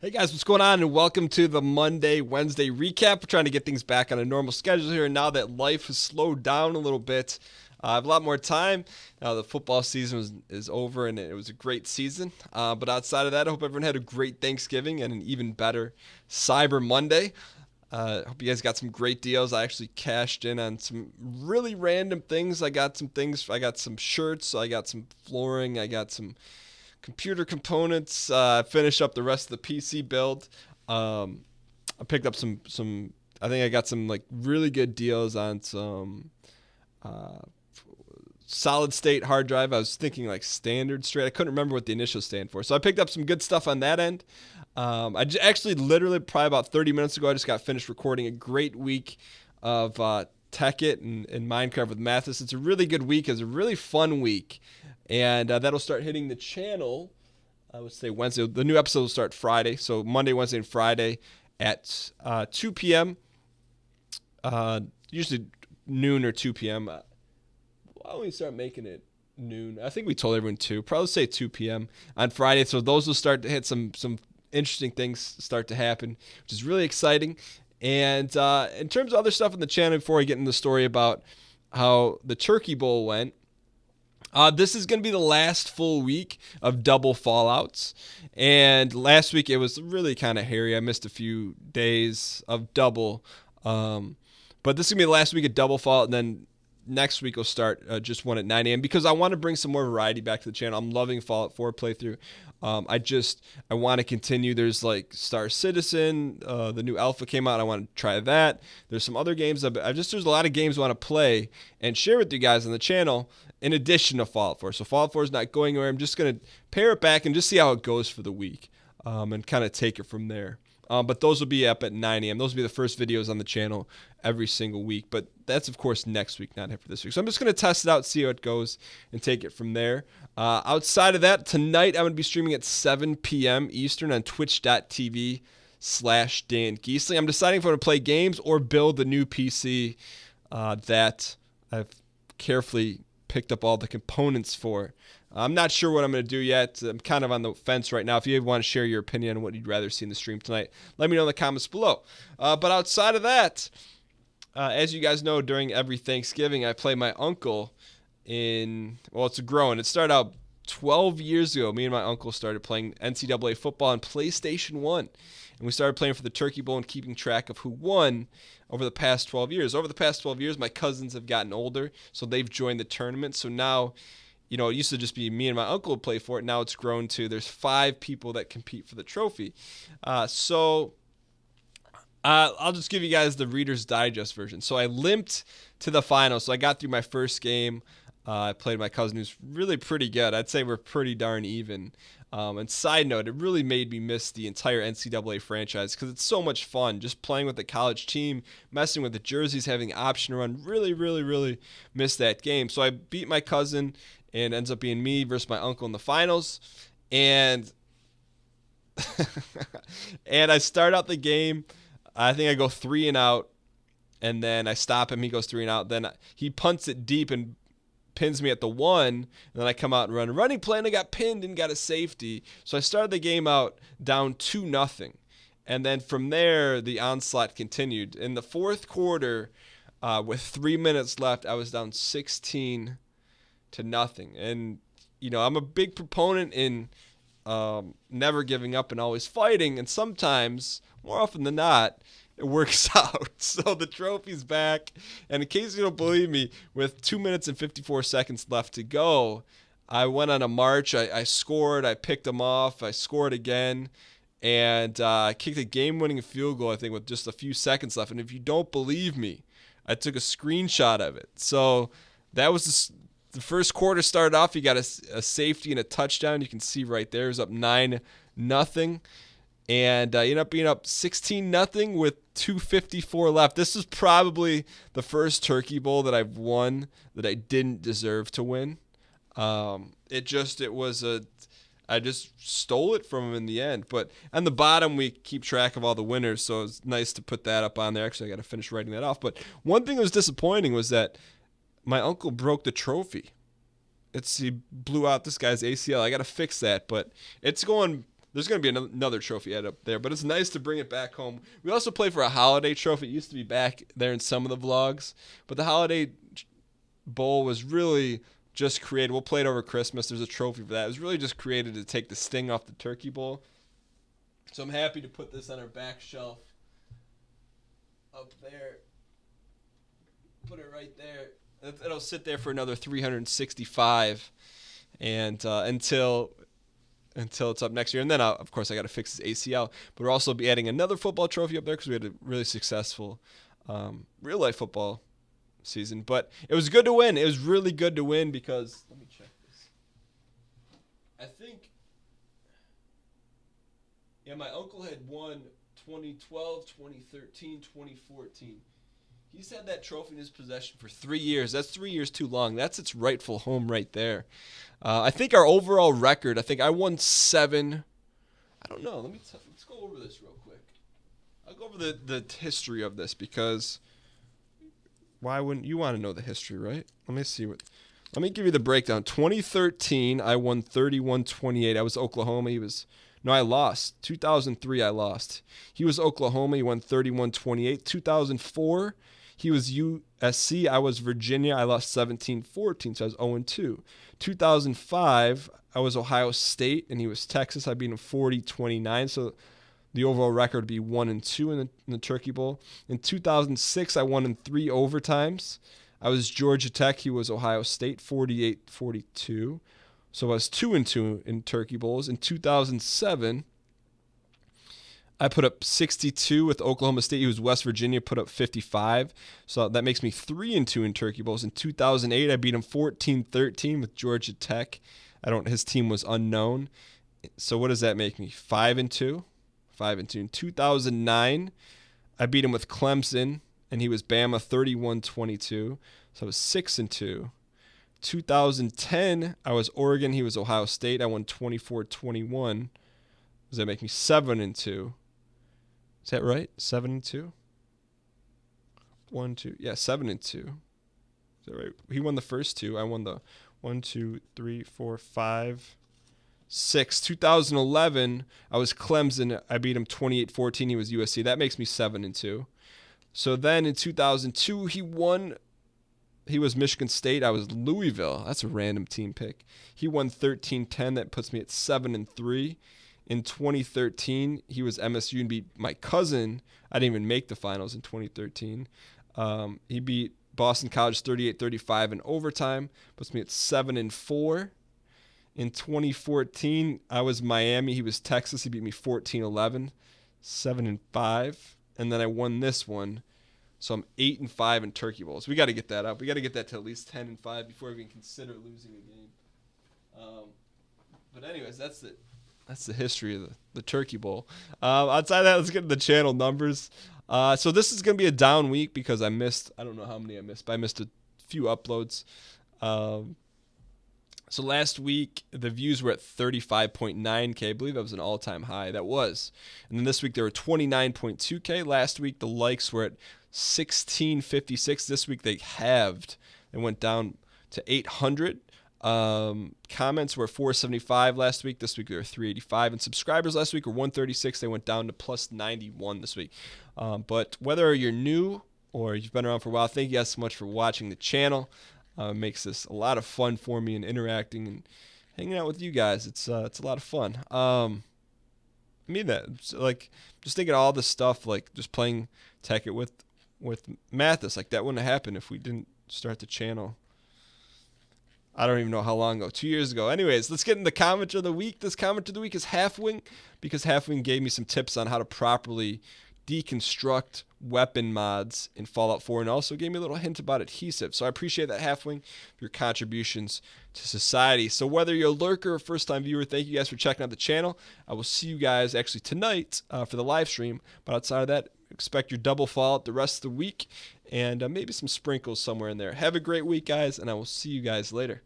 Hey guys, what's going on? And welcome to the Wednesday recap. We're trying to get things back on a normal schedule here. Now that life has slowed down a little bit, I have a lot more time. Now the football season is over, and it was a great season. But outside of that, I hope everyone had a great Thanksgiving and an even better Cyber Monday. I hope you guys got some great deals. I actually cashed in on some really random things. I got some things. I got some shirts. I got some flooring. I got some computer components. Finish up the rest of the PC build. I picked up some. I think I got some like really good deals on some uh, solid state hard drive. I was thinking like standard straight. I couldn't remember what the initials stand for, so I picked up some good stuff on that end. Actually literally probably about 30 minutes ago, I just got finished recording a great week of Tech It and Minecraft with Mathis. It's a really good week. It's a really fun week. And that'll start hitting the channel, I would say Wednesday. The new episode will start Friday. So Monday, Wednesday, and Friday at 2 p.m. Usually noon or 2 p.m. Why don't we start making it noon? I think we told everyone 2. Probably say 2 p.m. on Friday. So those will start to hit some interesting things start to happen, which is really exciting. And in terms of other stuff on the channel, before I get into the story about how the Turkey Bowl went, this is going to be the last full week of double fallouts. And last week it was really kind of hairy. I missed a few days of double. But this is going to be the last week of double fallout. And then next week we'll start just one at 9 a.m. because I want to bring some more variety back to the channel. I'm loving Fallout 4 playthrough. I want to continue. There's like Star Citizen, the new alpha came out. I want to try that. There's some other games. There's a lot of games I want to play and share with you guys on the channel in addition to Fallout 4. So Fallout 4 is not going anywhere. I'm just going to pare it back and just see how it goes for the week and kind of take it from there. But those will be up at 9 a.m. Those will be the first videos on the channel every single week. But that's, of course, next week, not after this week. So I'm just going to test it out, see how it goes, and take it from there. Outside of that, tonight I'm going to be streaming at 7 p.m. Eastern on twitch.tv/Dan Gheesling. I'm deciding if I'm going to play games or build the new PC that I've carefully picked up all the components for. I'm not sure what I'm going to do yet. I'm kind of on the fence right now. If you want to share your opinion on what you'd rather see in the stream tonight, let me know in the comments below. But outside of that, as you guys know, during every Thanksgiving, I play my uncle it's growing. It started out 12 years ago. Me and my uncle started playing NCAA football on PlayStation 1. And we started playing for the Turkey Bowl and keeping track of who won over the past 12 years. Over the past 12 years, my cousins have gotten older, so they've joined the tournament. So now, it used to just be me and my uncle would play for it. Now it's grown to there's 5 people that compete for the trophy. So I'll just give you guys the Reader's Digest version. So I limped to the final. So I got through my first game. I played my cousin, who's really pretty good. I'd say we're pretty darn even. And side note, it really made me miss the entire NCAA franchise because it's so much fun just playing with the college team, messing with the jerseys, having option run. Really, really, really miss that game. So I beat my cousin, and ends up being me versus my uncle in the finals. And and I start out the game. I think I go 3 and out, and then I stop him. He goes 3 and out. Then he punts it deep and pins me at the 1, and then I come out and run a running play, and I got pinned and got a safety. So I started the game out down 2-0. And then from there, the onslaught continued. In the fourth quarter, with 3 minutes left, I was down 16-0. And, I'm a big proponent in never giving up and always fighting. And sometimes, more often than not, it works out. So the trophy's back. And in case you don't believe me, with 2 minutes and 54 seconds left to go, I went on a march. I scored. I picked them off. I scored again. And I kicked a game-winning field goal, I think, with just a few seconds left. And if you don't believe me, I took a screenshot of it. So that was the first quarter started off. You got a safety and a touchdown. You can see right there. It was up 9-0. And ended up being up 16-0 with 2:54 left. This is probably the first Turkey Bowl that I've won that I didn't deserve to win. I just stole it from him in the end. But on the bottom, we keep track of all the winners, so it's nice to put that up on there. Actually, I got to finish writing that off. But one thing that was disappointing was that my uncle broke the trophy. He blew out this guy's ACL. I got to fix that, but it's going There's going to be another trophy head up there, but it's nice to bring it back home. We also play for a holiday trophy. It used to be back there in some of the vlogs, but the holiday bowl was really just created. We'll play it over Christmas. There's a trophy for that. It was really just created to take the sting off the turkey bowl. So I'm happy to put this on our back shelf up there. Put it right there. It'll sit there for another 365 and until it's up next year. And then, of course, I got to fix this ACL. But we'll also be adding another football trophy up there because we had a really successful real-life football season. But it was good to win. It was really good to win because – let me check this. I think – yeah, my uncle had won 2012, 2013, 2014. He's had that trophy in his possession for 3 years. That's 3 years too long. That's its rightful home right there. I think our overall record, I won 7. I don't know. Let's go over this real quick. I'll go over the history of this because why wouldn't you want to know the history, right? Let me give you the breakdown. 2013, I won 31-28. I was Oklahoma. I lost. 2003, I lost. He was Oklahoma. He won 31-28. 2004, he was USC. I was Virginia. I lost 17-14, so I was 0-2. 2005, I was Ohio State, and he was Texas. I beat him 40-29, so the overall record would be 1-2 in the Turkey Bowl. In 2006, I won in 3 overtimes. I was Georgia Tech. He was Ohio State, 48-42. So I was 2-2 in Turkey Bowls. In 2007, I put up 62 with Oklahoma State. He was West Virginia, put up 55. So that makes me 3-2 in Turkey Bowls. In 2008, I beat him 14-13 with Georgia Tech. His team was unknown. So what does that make me? 5-2. 5-2. In 2009, I beat him with Clemson, and he was Bama 31-22. So I was 6-2. 2010, I was Oregon. He was Ohio State. I won 24-21. Does that make me 7-2? Is that right? 7-2? 1, 2. Yeah, 7-2. Is that right? He won the first 2. I won the 1, 2, 3, 4, 5, 6. 2011, I was Clemson. I beat him 28-14. He was USC. That makes me 7-2. So then in 2002, he was Michigan State. I was Louisville. That's a random team pick. He won 13-10. That puts me at 7-3. In 2013, he was MSU and beat my cousin. I didn't even make the finals in 2013. He beat Boston College 38-35 in overtime. Puts me at 7-4. In 2014, I was Miami. He was Texas. He beat me 14-11, 7-5. And then I won this one. So I'm 8-5 in Turkey Bowls. We got to get that up. We got to get that to at least 10-5 before we can consider losing a game. But anyways, that's it. That's the history of the Turkey Bowl. Outside of that, let's get to the channel numbers. So this is going to be a down week because I don't know how many I missed, but I missed a few uploads. So last week, the views were at 35.9K. I believe that was an all-time high. That was. And then this week, there were 29.2K. Last week, the likes were at 1656. This week, they halved and went down to 800. Comments were 475 last week. This week they were 385, and subscribers last week were 136. They went down to plus 91 this week. But whether you're new or you've been around for a while, thank you guys so much for watching the channel. It makes this a lot of fun for me and interacting and hanging out with you guys. It's a lot of fun. I mean that. It's like just thinking of all this stuff, like just playing Tekkit with Mathis, like that wouldn't have happened if we didn't start the channel. I don't even know how long ago, 2 years ago. Anyways, let's get into the comment of the week. This comment of the week is Halfwing, because Halfwing gave me some tips on how to properly deconstruct weapon mods in Fallout 4 and also gave me a little hint about adhesive. So I appreciate that, Halfwing, for your contributions to society. So whether you're a lurker or first-time viewer, thank you guys for checking out the channel. I will see you guys actually tonight for the live stream. But outside of that, expect your double Fallout the rest of the week and maybe some sprinkles somewhere in there. Have a great week, guys, and I will see you guys later.